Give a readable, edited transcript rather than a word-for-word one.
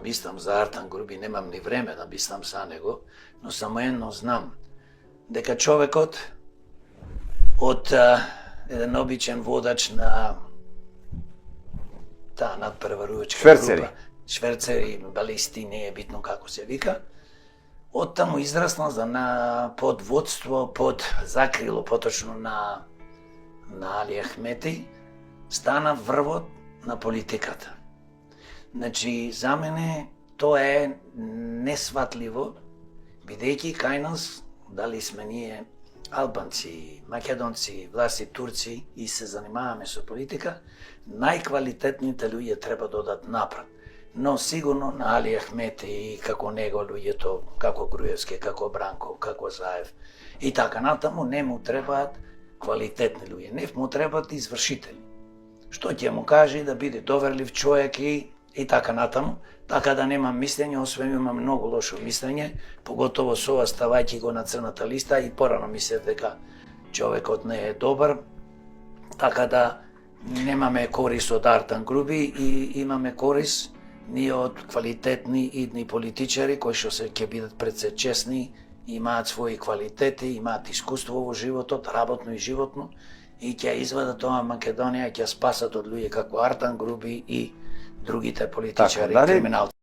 мислам за Артан Груби, немам ни време да мислам за него, но само едно знам, дека човекот од еден обичен водач на таа надпреварувачка Шверцери. група, шверцери, балисти, не е битно како се вика, оттаму израснал под водство, под закрило поточно на Али Ахмети, стана врвот на политиката. Значи, за мене тоа е несватливо, бидејќи кај нас, дали сме ние албанци, македонци, власти, турци и се занимаваме со политика, најквалитетните луѓе треба да одат напред. Но сигурно на Али Ахмети и како него луѓето, како Груевски, како Бранков, како Заев и така натаму, не му требаат квалитетни луѓе, не му требаат извршители. Што ќе му каже да биде доверлив човек и така натаму, така да нема мислење, освен има многу лошо мислење, поготово со ова ставајќи го на црната листа и порано мислев дека човекот не е добар, така да немаме корис од Артан Груби и имаме корис ние од квалитетни идни политичари кои што се ќе бидат пред се честни, имаат своји квалитети, имаат искуство во животот, работно и животно, и ќе извадат ова Македонија, ќе спасат од луѓе како Артан Груби и другите политичари, Така, криминалци.